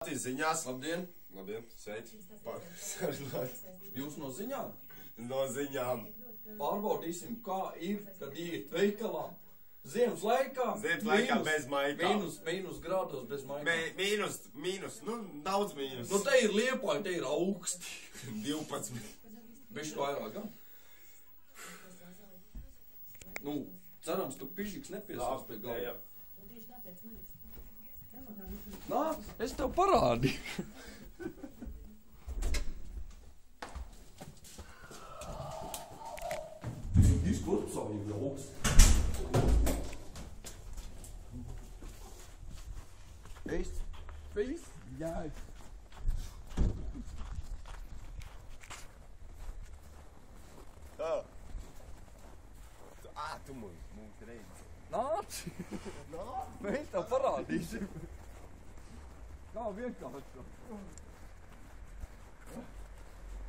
Ziņās. Labdien! Labdien, sveic. Jūs no ziņām? No ziņām. Pārbaudīsim, kā ir, kad iet veikalā. Ziemas laikā. Ziemas laikā bez maikām. Mīnus grādos bez maikām. Mīnus, nu, daudz mīnus. Nu, te ir Liepāja, te ir augsti. 12. Bišķi vairāk, gan? Nu, cerams, tu pižiks nepiesās pie galva. Nā, es tev parādīju. Diskurpsā ir augsts. Viss? Jā. Tu mums redzi. Nāc! Mēs tev parādīsim. Kā vienkārši.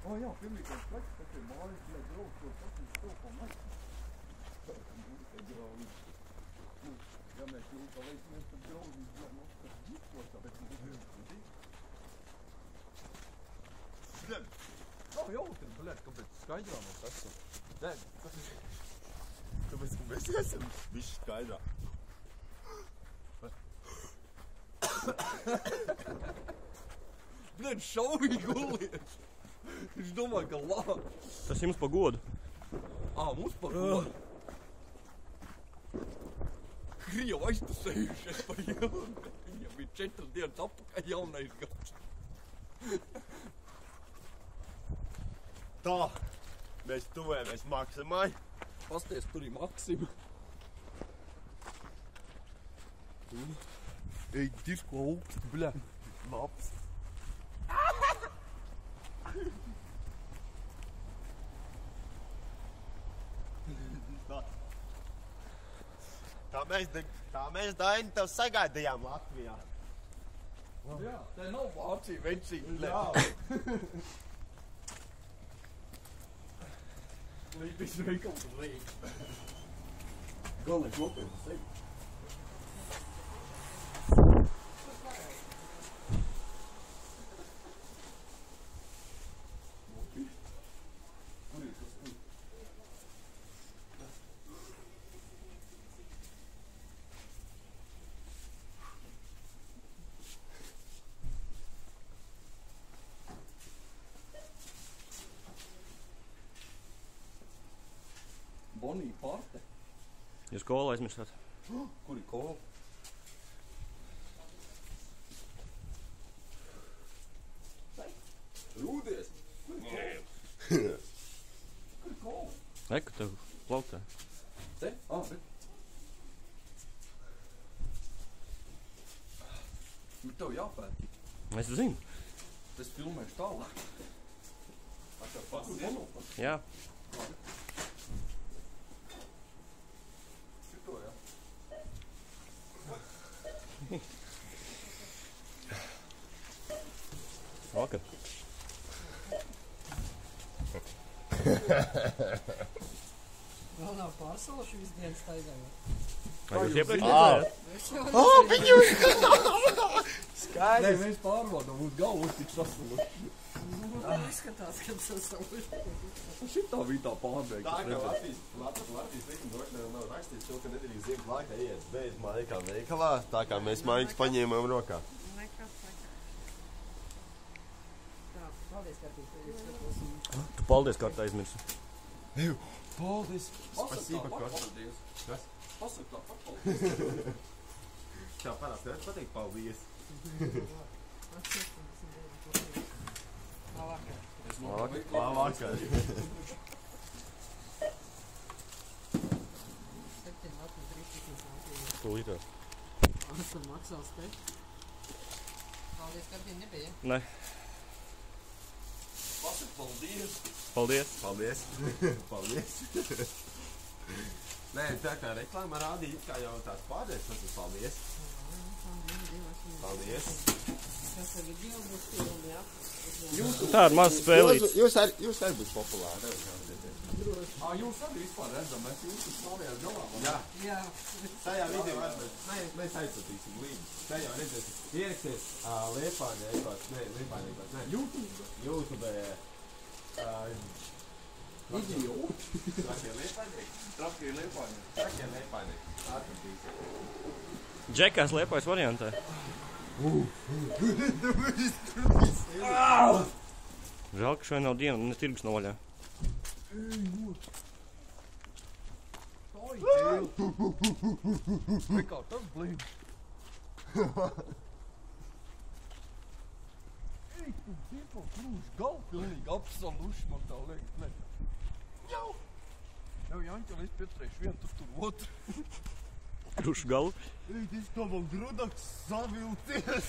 O jā, pirmīgais pleks, tas ir mājas, lai draugs to pasīs to pa maisi. Ja mēs jūs palīsimies, tad draugi izglāmos, tad izkosā, bet nav jautri, bļēt, kāpēc skaidrā mēs esam. Tāpēc, ka mēs esam bišķi skaidrā. Bļēt, šauvīgi guliet. Viņš domāja, ka labi. Tas jums pa godu. Mums par godu. Krievi aiztusējušies par ielu. Viņam bija 4 dienas apakaļ jaunais gads. Tā, mēs tuvējamies Maksimai. Pasties, tur ir Maksima. Ej, disko augstu, bļā. Labs. Tā mēs Daini tev sagaidījām Latvijā. Jā, te nav Vācija, vecīgi, bļā. Līpīs veikals uz Rīgas. Galvenais nopietni sevi. Kur ir tas? Bonija parte. Jūs kolu aizmirstāt? Kur ir kola? Rūdies! Kur ir kola? Kur ir kola? Eku tev plauktā. Te? Bet... Bet tev jāpēt. Es zinu. Es filmēšu tālāk. Tev pats monopats? Jā. Šito, jā. Vakar. Vēl nav pārsaloši visu dienu staigājot. Vai jūs iepriekš redzējāt? Viņu! Nē, mēs pārvādām, būs galvos tik sasaloši. Tā izskatās, kad sasaloši. Šitā bija tā pārbeigta. Tā kā Latvijas likumdošanā nav rakstīts to, ka nedrīkst ziemas laikā iet bez maikām veikalā, tā kā mēs maikas paņēmām rokā. Nekas. Tā, paldies, Kārtīs. Tu paldies, kārtā aizmirsi. Paldies! Pasaka tā patpaldies. Kas? Pasaka tā patpaldies. Tev parās tev pateikt paldies. Labvakar. Labvakar. 7 Latvijas 3 Tūlītās. esam maksās te. Paldies, Kārtī, nebija? Nē. Pasaka paldies. Paldies. Paldies. Paldies. Nē, tā kā reklāma rādīja, kā jau tās pārdēs, tas ir paldies. Paldies. Kas ar video būs filmi, jā? Tā ir maza spēlītes. Jūs arī būs populāri. Jūs arī vispār redzam, mēs jūs stāvējāt galā. Jā. Jā. Tajā video mēs aizsūtīsim līdzi. Tajā redzēsim. Ieraksties Liepājniekos, ne. YouTube. Idioti. Trakie Liepājnieki. Trakie Liepājnieki. Atradīsim. Džekās Liepājas variantē. Žēl, ka šodien nav diena, ne tirgus nav vaļā. Vai kā tas blīd? Ej, tu dzīvo krūš galvu pilnīgi absoluši, man tā liekas, ne. Jau, Jaņķa, es pieturēšu vienu, tur otru. Krušu galvu. Ej, tas kā man grudaks savilties.